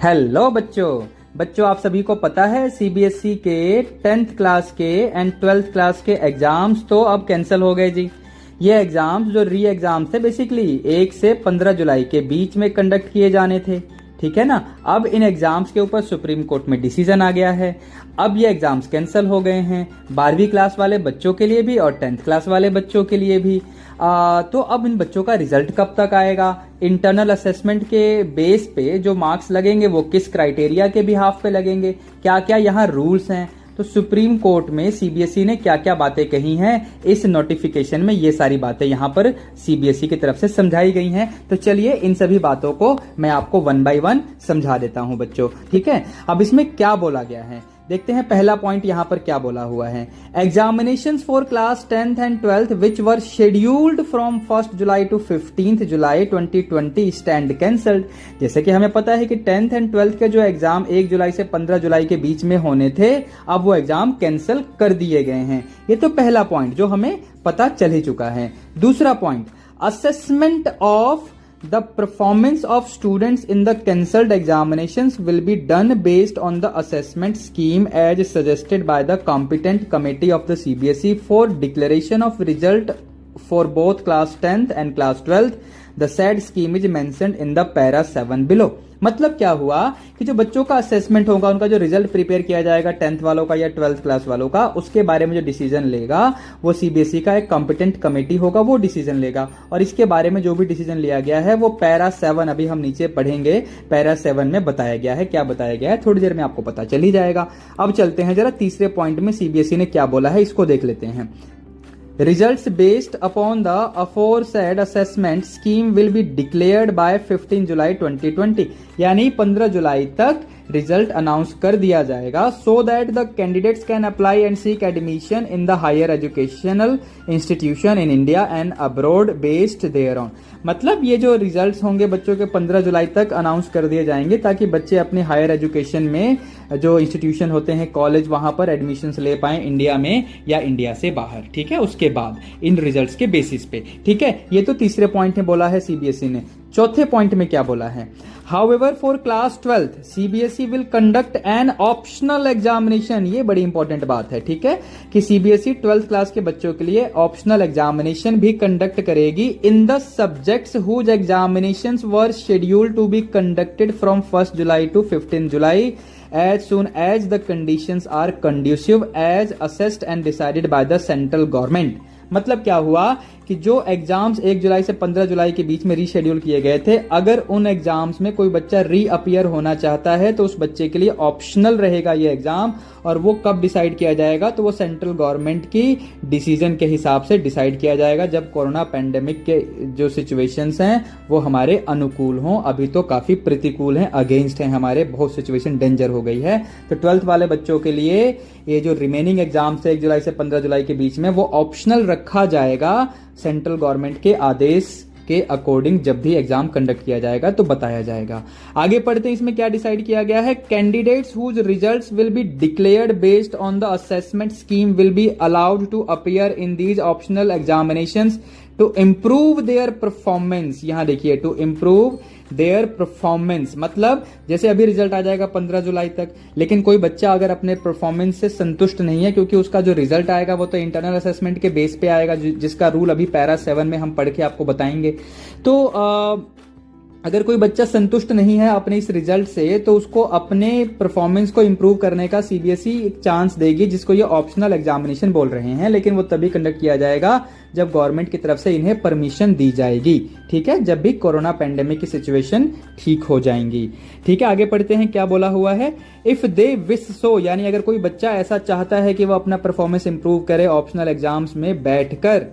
Hello बच्चों आप सभी को पता है सीबीएसई के 10th क्लास के एंड 12th क्लास के एग्जाम्स तो अब कैंसिल हो गए जी। ये एग्जाम्स जो री एग्जाम्स थे बेसिकली 1 से 15 जुलाई के बीच में कंडक्ट किए जाने थे, ठीक है ना। अब इन एग्जाम्स के ऊपर सुप्रीम कोर्ट में डिसीजन आ गया है। अब ये एग्जाम्स कैंसिल हो गए हैं 12वीं क्लास वाले बच्चों के लिए भी और 10th क्लास वाले बच्चों के लिए भी। तो अब इन बच्चों का रिजल्ट कब तक आएगा, इंटरनल असेसमेंट के बेस पे जो मार्क्स लगेंगे वो किस क्राइटेरिया के बिहाफ पे लगेंगे, क्या क्या यहाँ रूल्स हैं। तो सुप्रीम कोर्ट में सीबीएसई ने क्या क्या बातें कही हैं इस नोटिफिकेशन में, ये सारी बातें यहाँ पर सीबीएसई की तरफ से समझाई गई हैं। तो चलिए इन सभी बातों को मैं आपको 1 बाय 1 समझा देता हूं बच्चों, ठीक है। अब इसमें क्या बोला गया है देखते हैं। पहला पॉइंट यहाँ पर क्या बोला हुआ है, examinations for class 10th and 12th which were scheduled from 1st July to 15th July 2020 stand cancelled. जैसे कि हमें पता है कि 10th एंड 12th के जो एग्जाम 1 जुलाई से 15 जुलाई के बीच में होने थे, अब वो एग्जाम कैंसिल कर दिए गए हैं। ये तो पहला पॉइंट जो हमें पता चल ही चुका है। दूसरा point, assessment of the performance of students in the cancelled examinations will be done based on the assessment scheme as suggested by the competent committee of the CBSE for declaration of result for both class 10th and class 12th. The said scheme is mentioned in the para 7 below. मतलब क्या हुआ कि जो बच्चों का assessment होगा, उनका जो रिजल्ट प्रिपेयर किया जाएगा 10th वालों का या 12th क्लास वालों का, उसके बारे में जो डिसीजन लेगा वो सीबीएसई का एक कॉम्पिटेंट कमेटी होगा, वो डिसीजन लेगा। और इसके बारे में जो भी डिसीजन लिया गया है वो पैरा 7, अभी हम नीचे पढ़ेंगे, पैरा 7 में बताया गया है। क्या बताया गया है थोड़ी देर में आपको पता चल ही जाएगा। अब चलते हैं जरा तीसरे पॉइंट में सीबीएसई ने क्या बोला है, इसको देख लेते हैं। Results based upon the aforesaid assessment scheme will be declared by 15 जुलाई 2020, यानी 15 जुलाई तक रिजल्ट अनाउंस कर दिया जाएगा, so that the candidates can apply and seek admission in the higher educational institution in India and abroad based thereon. मतलब ये जो results होंगे बच्चों के 15 जुलाई तक अनाउंस कर दिए जाएंगे, ताकि बच्चे अपने हायर एजुकेशन में जो इंस्टीट्यूशन होते हैं कॉलेज, वहां पर एडमिशन्स ले पाए इंडिया में या इंडिया से बाहर, ठीक है, उसके बाद इन रिजल्ट्स के बेसिस पे, ठीक है। ये तो तीसरे पॉइंट में बोला है सीबीएसई ने। चौथे पॉइंट में क्या बोला है, however for class 12th CBSE will conduct an optional examination. ये बड़ी इंपॉर्टेंट बात है, ठीक है, कि सीबीएसई 12th क्लास के बच्चों के लिए ऑप्शनल एग्जामिनेशन भी कंडक्ट करेगी in the subjects whose examinations were scheduled to be conducted from 1st July to 15 July as soon as the conditions are conducive as assessed and decided by the central government। मतलब क्या हुआ कि जो exams 1 जुलाई से 15 जुलाई के बीच में reschedule किए गए थे, अगर उन एग्जाम्स में कोई बच्चा रीअपियर होना चाहता है तो उस बच्चे के लिए ऑप्शनल रहेगा ये एग्जाम। और वो कब डिसाइड किया जाएगा, तो वो सेंट्रल गवर्नमेंट की डिसीजन के हिसाब से डिसाइड किया जाएगा, जब कोरोना पैंडेमिक के जो सिचुएशंस हैं वो हमारे अनुकूल हों। अभी तो काफी प्रतिकूल हैं, अगेंस्ट हैं हमारे, बहुत सिचुएशन डेंजर हो गई है। तो 12th वाले बच्चों के लिए ये जो रिमेनिंग एग्जाम्स है 1 जुलाई से 15 जुलाई के बीच में, वो ऑप्शनल रखा जाएगा सेंट्रल गवर्नमेंट के आदेश के अकॉर्डिंग। जब भी एग्जाम कंडक्ट किया जाएगा तो बताया जाएगा। आगे पढ़ते हैं, इसमें क्या डिसाइड किया गया है, candidates whose results will be declared based on the assessment scheme will be allowed to appear in these optional examinations to improve their performance. यहां देखिए, टू इम्प्रूव देयर परफॉर्मेंस, मतलब जैसे अभी रिजल्ट आ जाएगा 15 जुलाई तक, लेकिन कोई बच्चा अगर अपने परफॉर्मेंस से संतुष्ट नहीं है, क्योंकि उसका जो रिजल्ट आएगा वो तो इंटरनल असेसमेंट के बेस पे आएगा, जिसका रूल अभी पैरा 7 में हम पढ़ के आपको बताएंगे। तो अगर कोई बच्चा संतुष्ट नहीं है अपने इस रिजल्ट से, तो उसको अपने परफॉर्मेंस को इंप्रूव करने का सीबीएसई एक चांस देगी, जिसको ये ऑप्शनल एग्जामिनेशन बोल रहे हैं। लेकिन वो तभी कंडक्ट किया जाएगा जब गवर्नमेंट की तरफ से इन्हें परमिशन दी जाएगी, ठीक है, जब भी कोरोना पैंडेमिक की सिचुएशन ठीक हो जाएंगी, ठीक है। आगे पढ़ते हैं, क्या बोला हुआ है, इफ दे विश सो, यानी अगर कोई बच्चा ऐसा चाहता है कि वो अपना परफॉर्मेंस इंप्रूव करे ऑप्शनल एग्जाम्स में बैठकर,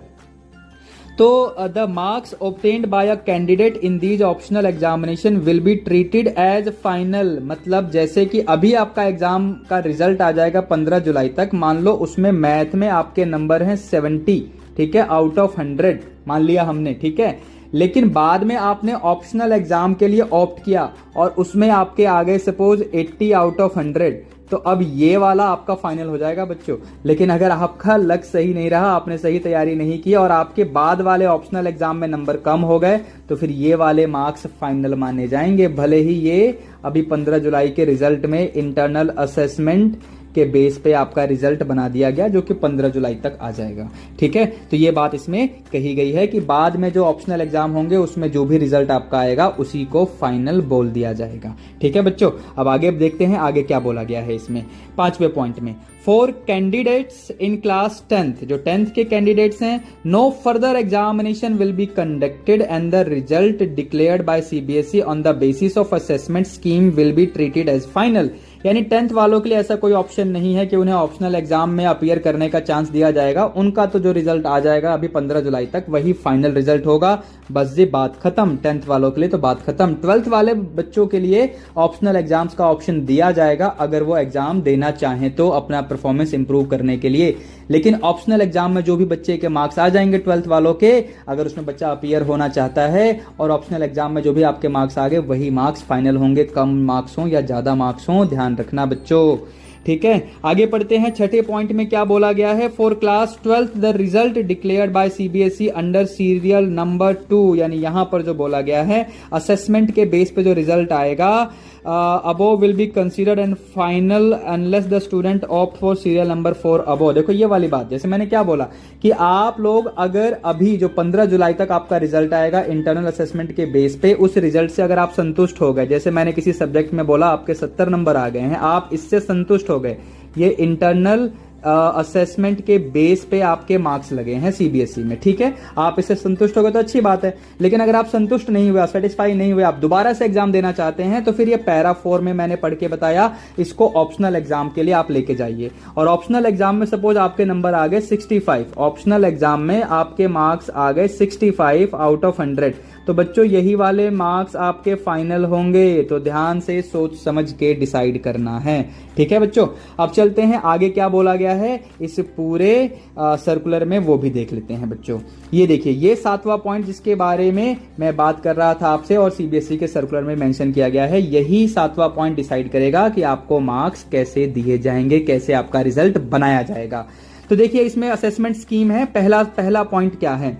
तो the marks obtained by a candidate in these optional examination will be treated as final. मतलब जैसे कि अभी आपका एग्जाम का रिजल्ट आ जाएगा 15 जुलाई तक, मान लो उसमें मैथ में आपके नंबर हैं 70, ठीक है, आउट ऑफ 100 मान लिया हमने, ठीक है। लेकिन बाद में आपने ऑप्शनल एग्जाम के लिए ऑप्ट किया और उसमें आपके आ गए सपोज 80 आउट ऑफ 100, तो अब ये वाला आपका फाइनल हो जाएगा बच्चों। लेकिन अगर आपका लक सही नहीं रहा, आपने सही तैयारी नहीं की और आपके बाद वाले ऑप्शनल एग्जाम में नंबर कम हो गए, तो फिर ये वाले मार्क्स फाइनल माने जाएंगे, भले ही ये अभी 15 जुलाई के रिजल्ट में इंटरनल असेसमेंट के बेस पे आपका रिजल्ट बना दिया गया, जो कि 15 जुलाई तक आ जाएगा। ठीक है, तो ये बात इसमें कही गई है कि बाद में जो ऑप्शनल एग्जाम होंगे उसमें जो भी रिजल्ट आपका आएगा उसी को फाइनल बोल दिया जाएगा। ठीक है बच्चों, अब आगे देखते हैं आगे क्या बोला गया है इसमें 5वें पॉइंट में। For candidates in class 10th, जो 10th के कैंडिडेट्स हैं, no further examination will be conducted and the result declared by CBSE on the basis of assessment scheme will be treated as final. यानी 10th वालों के लिए ऐसा कोई option नहीं है कि उन्हें ऑप्शनल एग्जाम में अपीयर करने का चांस दिया जाएगा। उनका तो जो रिजल्ट आ जाएगा अभी 15 जुलाई तक वही फाइनल रिजल्ट होगा, बस ये बात खत्म। 10th वालों के लिए तो बात खत्म। 12th वाले बच्चों के लिए ऑप्शनल एग्जाम्स का ऑप्शन दिया जाएगा अगर वो एग्जाम देना चाहें तो, अपना परफॉर्मेंस इंप्रूव करने के लिए। लेकिन ऑप्शनल एग्जाम में जो भी बच्चे के मार्क्स आ जाएंगे 12th वालों के, अगर उसमें बच्चा अपीयर होना चाहता है और ऑप्शनल एग्जाम में जो भी आपके मार्क्स आ गए वही मार्क्स फाइनल होंगे, कम मार्क्स हों या ज्यादा मार्क्स हों, ध्यान रखना बच्चों। ठीक है, आगे पढ़ते हैं। 6ठे पॉइंट में क्या बोला गया है। For class 12th the result declared by CBSE under serial number 2, यानी यहां पर जो बोला गया है असेसमेंट के बेस पे जो रिजल्ट आएगा above will be considered and final unless the student opt for serial number 4 above। देखो ये वाली बात, जैसे मैंने क्या बोला कि आप लोग अगर अभी जो 15 जुलाई तक आपका रिजल्ट आएगा इंटरनल असेसमेंट के बेस पे, उस रिजल्ट से अगर आप संतुष्ट हो गए, जैसे मैंने किसी सब्जेक्ट में बोला आपके 70 नंबर आ गए हैं, आप इससे संतुष्ट हो गए, ये इंटरनल असेसमेंट के बेस पे आपके मार्क्स लगे हैं सीबीएसई में। ठीक है, आप इससे संतुष्ट हो गए तो अच्छी बात है। लेकिन अगर आप संतुष्ट नहीं हुए, सेटिस्फाई नहीं हुए, आप दोबारा से एग्जाम देना चाहते हैं, तो फिर ये पैरा 4 में मैंने पढ़ के बताया, इसको ऑप्शनल एग्जाम के लिए आप लेके जाइए। और ऑप्शनल एग्जाम में सपोज आपके नंबर आ गए 65, ऑप्शनल एग्जाम में आपके मार्क्स आ गए 65 आउट ऑफ 100, तो बच्चों यही वाले मार्क्स आपके फाइनल होंगे। तो ध्यान से सोच समझ के डिसाइड करना है। ठीक है बच्चों, अब चलते हैं आगे क्या बोला गया है इस पूरे सर्कुलर में, वो भी देख लेते हैं बच्चों। ये देखिए, ये 7वां पॉइंट जिसके बारे में मैं बात कर रहा था आपसे और सीबीएसई के सर्कुलर में मेंशन किया गया है, यही 7वां पॉइंट डिसाइड करेगा कि आपको मार्क्स कैसे दिए जाएंगे, कैसे आपका रिजल्ट बनाया जाएगा। तो देखिए इसमें असेसमेंट स्कीम है। पहला पॉइंट क्या है।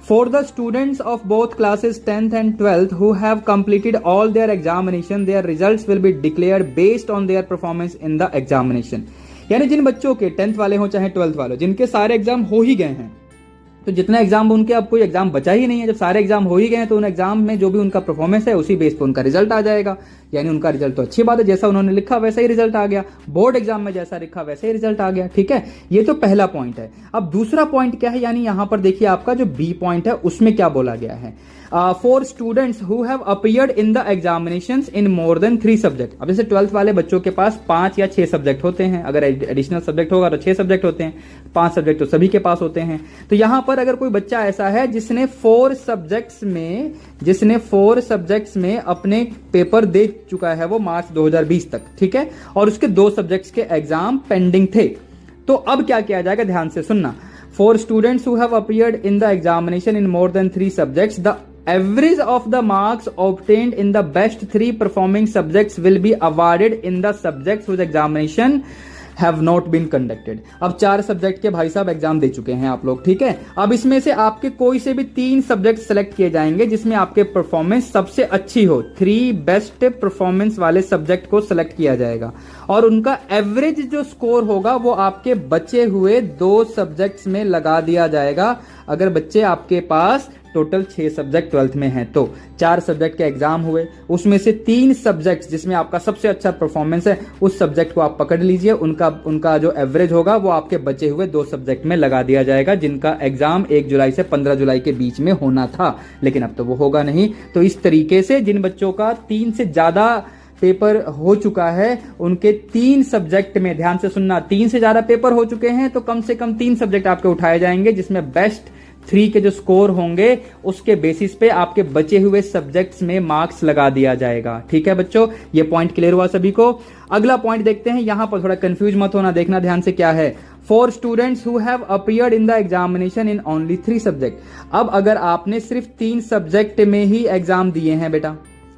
For the students of both classes 10th and 12th who have completed all their examination, their results will be declared based on their performance in the examination। यानी जिन बच्चों के 10th वाले हो चाहे 12th वाले, जिनके सारे एग्जाम हो ही गए हैं, तो जितना एग्जाम उनके अब कोई एग्जाम बचा ही नहीं है, जब सारे एग्जाम हो ही गए हैं तो उन एग्जाम में जो भी उनका परफॉर्मेंस है उसी बेस पे उनका रिजल्ट आ जाएगा। यानी उनका रिजल्ट तो अच्छी बात है, जैसा उन्होंने लिखा वैसा ही रिजल्ट आ गया, बोर्ड एग्जाम में जैसा लिखा वैसा ही रिजल्ट आ गया। ठीक है, ये तो पहला पॉइंट है। अब दूसरा पॉइंट क्या है, यानी यहां पर देखिए आपका जो बी पॉइंट है उसमें क्या बोला गया है। For students who have appeared in the examinations in more than 3 subject. अब जैसे 12th वाले बच्चों के पास 5 या 6 सब्जेक्ट होते हैं, अगर एडिशनल सब्जेक्ट होगा तो 6 सब्जेक्ट होते हैं, 5 सब्जेक्ट तो सभी के पास होते हैं। तो यहां पर अगर कोई बच्चा ऐसा है जिसने 4 सब्जेक्ट्स में अपने पेपर दे चुका है वो मार्च 2020 तक, ठीक है, और उसके 2 सब्जेक्ट्स के एग्जाम पेंडिंग थे, तो अब क्या किया जाएगा, ध्यान से सुनना। For students who have appeared in the examination in more than 3 subjects, the average of the marks obtained in the best 3 performing subjects will be awarded in the subjects whose examination have not been conducted। अब 4 subject के भाई साहब exam दे चुके हैं आप लोग, ठीक है। अब इसमें से आपके कोई से भी 3 सब्जेक्ट सेलेक्ट किए जाएंगे जिसमें आपके परफॉर्मेंस सबसे अच्छी हो। 3 बेस्ट परफॉर्मेंस वाले सब्जेक्ट को सेलेक्ट किया जाएगा और उनका एवरेज जो स्कोर होगा वो आपके बचे हुए 2 सब्जेक्ट्स में लगा दिया जाएगा। अगर बच्चे आपके पास टोटल 6 सब्जेक्ट 12th में हैं तो 4 सब्जेक्ट के एग्जाम हुए, उसमें से 3 सब्जेक्ट जिसमें आपका सबसे अच्छा परफॉर्मेंस है उस सब्जेक्ट को आप पकड़ लीजिए, उनका जो एवरेज होगा वो आपके बचे हुए 2 सब्जेक्ट में लगा दिया जाएगा जिनका एग्जाम 1 जुलाई से 15 जुलाई के बीच में होना था, लेकिन अब तो वो होगा नहीं। तो इस तरीके से जिन बच्चों का 3 से ज्यादा पेपर हो चुका है उनके 3 सब्जेक्ट में, ध्यान से सुनना, 3 से ज्यादा पेपर हो चुके हैं तो कम से कम 3 सब्जेक्ट आपके उठाए जाएंगे जिसमें बेस्ट 3 के जो स्कोर होंगे उसके बेसिस पे आपके बचे हुए सब्जेक्ट्स में मार्क्स लगा दिया जाएगा। ठीक है बच्चों, ये पॉइंट क्लियर हुआ सभी को। अगला पॉइंट देखते हैं, यहां पर थोड़ा कंफ्यूज मत होना, देखना ध्यान से क्या है। For students who have appeared in the examination in only 3 subject. अब अगर आपने सिर्फ 3 सब्जेक्ट में ही एग्जाम दिए हैं बेटा,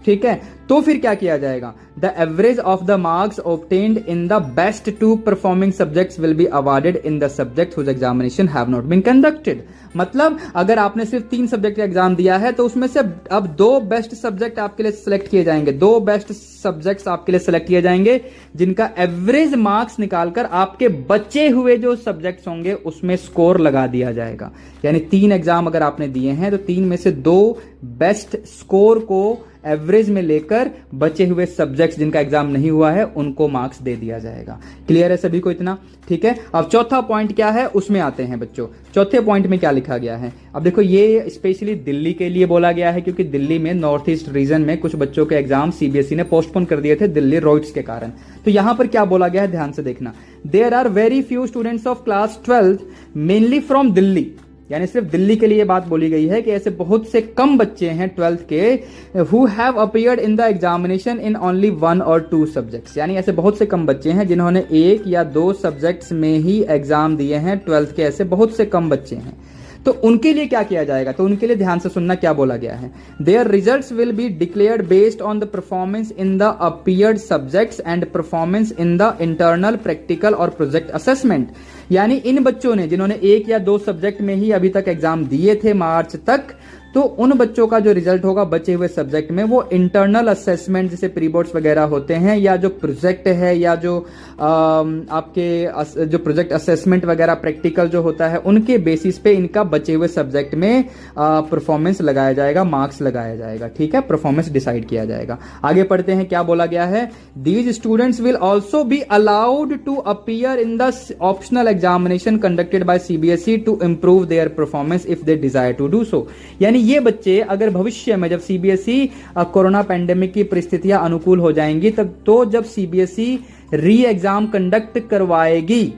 ठीक है, तो फिर क्या किया जाएगा, the average of the marks obtained in the best 2 performing subjects will be awarded in the subject whose examination have not been conducted. मतलब अगर आपने सिर्फ 3 सब्जेक्ट का एग्जाम दिया है तो उसमें से अब 2 बेस्ट सब्जेक्ट आपके लिए सिलेक्ट किए जाएंगे, 2 बेस्ट सब्जेक्ट्स आपके लिए सिलेक्ट किए जाएंगे जिनका एवरेज मार्क्स निकालकर आपके बचे हुए जो सब्जेक्ट्स होंगे उसमें स्कोर लगा दिया जाएगा। यानी 3 एग्जाम अगर आपने दिए हैं तो 3 में से 2 बेस्ट स्कोर को एवरेज में लेकर बचे हुए सब्जेक्ट्स जिनका एग्जाम नहीं हुआ है उनको मार्क्स दे दिया जाएगा। क्लियर है सभी को इतना? ठीक है, अब चौथा पॉइंट क्या है उसमें आते हैं बच्चों। चौथे पॉइंट में क्या लिखा गया है, अब देखो ये स्पेशली दिल्ली के लिए बोला गया है क्योंकि दिल्ली में नॉर्थ ईस्ट रीजन में कुछ बच्चों के एग्जाम सीबीएसई ने पोस्टपोन कर दिए थे दिल्ली रॉइट्स के कारण। तो यहां पर क्या बोला गया है ध्यान से देखना, there are very few students of class 12 mainly from Delhi, यानी सिर्फ दिल्ली के लिए बात बोली गई है कि ऐसे बहुत से कम बच्चे हैं 12th के who have appeared in the examination in only 1 और 2 सब्जेक्ट्स, यानी ऐसे बहुत से कम बच्चे हैं जिन्होंने 1 या 2 सब्जेक्ट्स में ही एग्जाम दिए हैं 12th के, ऐसे बहुत से कम बच्चे हैं। तो उनके लिए क्या किया जाएगा, तो उनके लिए ध्यान से सुनना क्या बोला गया है, their results will be declared based on the performance in the appeared subjects and performance in the internal practical और प्रोजेक्ट असेसमेंट। यानी इन बच्चों ने जिन्होंने 1 या 2 सब्जेक्ट में ही अभी तक एग्जाम दिए थे मार्च तक, तो उन बच्चों का जो रिजल्ट होगा बचे हुए सब्जेक्ट में वो इंटरनल असेसमेंट जैसे प्री बोर्ड्स वगैरह होते हैं या जो प्रोजेक्ट है या जो आपके जो प्रोजेक्ट असेसमेंट वगैरह प्रैक्टिकल जो होता है उनके बेसिस पे इनका बचे हुए सब्जेक्ट में परफॉर्मेंस लगाया जाएगा, मार्क्स लगाया जाएगा। ठीक है, परफॉर्मेंस डिसाइड किया जाएगा। आगे पढ़ते हैं क्या बोला गया है, these students will also be allowed to appear in the optional examination conducted by CBSE to improve their performance if they desire to do so. यानी ये बच्चे अगर भविष्य में जब सीबीएसई कोरोना पैंडेमिक की परिस्थितियां अनुकूल हो जाएंगी तब तो जब सीबीएसई री एग्जाम कंडक्ट करवाएगी,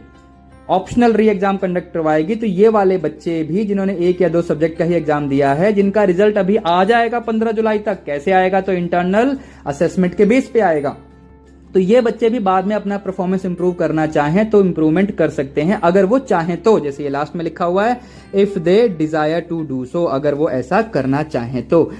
ऑप्शनल री एग्जाम कंडक्ट करवाएगी, तो ये वाले बच्चे भी जिन्होंने 1 या 2 सब्जेक्ट का ही एग्जाम दिया है जिनका रिजल्ट अभी आ जाएगा 15 जुलाई तक, कैसे आएगा, तो इंटरनल असेसमेंट के बेस पे आएगा। तो ये बच्चे भी बाद में अपना परफॉर्मेंस इंप्रूव करना चाहें तो इंप्रूवमेंट कर सकते हैं अगर वो चाहें तो, जैसे ये लास्ट में लिखा हुआ है if they desire to do so, अगर वो ऐसा करना चाहें तो।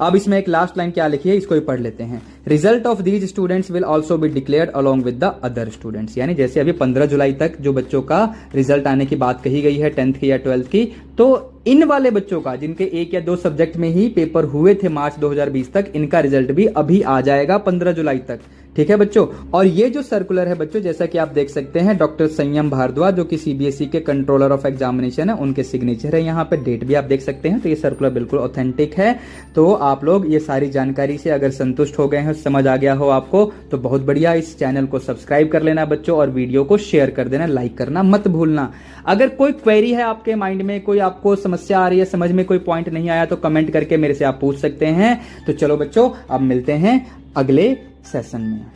अब इसमें एक लास्ट लाइन क्या लिखी है इसको भी पढ़ लेते हैं, result of these students will also be declared along with the other students. यानी जैसे अभी 15 जुलाई तक जो बच्चों का रिजल्ट आने की बात कही गई है 10th की या 12th की, तो इन वाले बच्चों का जिनके 1 या 2 सब्जेक्ट में ही पेपर हुए थे मार्च 2020 तक, इनका रिजल्ट भी अभी आ जाएगा 15 जुलाई तक। ठीक है बच्चों, और ये जो सर्कुलर है बच्चों जैसा कि आप देख सकते हैं डॉक्टर संयम भारद्वाज जो कि सीबीएसई के कंट्रोलर ऑफ एग्जामिनेशन है उनके सिग्नेचर है, यहाँ पे डेट भी आप देख सकते हैं। तो ये सर्कुलर बिल्कुल ऑथेंटिक है। तो आप लोग ये सारी जानकारी से अगर संतुष्ट हो गए हैं, समझ आ गया हो आपको, तो बहुत बढ़िया, इस चैनल को सब्सक्राइब कर लेना बच्चों और वीडियो को शेयर कर देना, लाइक करना मत भूलना। अगर कोई क्वेरी है आपके माइंड में, कोई आपको समस्या आ रही है, समझ में कोई पॉइंट नहीं आया, तो कमेंट करके मेरे से आप पूछ सकते हैं। तो चलो बच्चों अब मिलते हैं अगले सेशन में।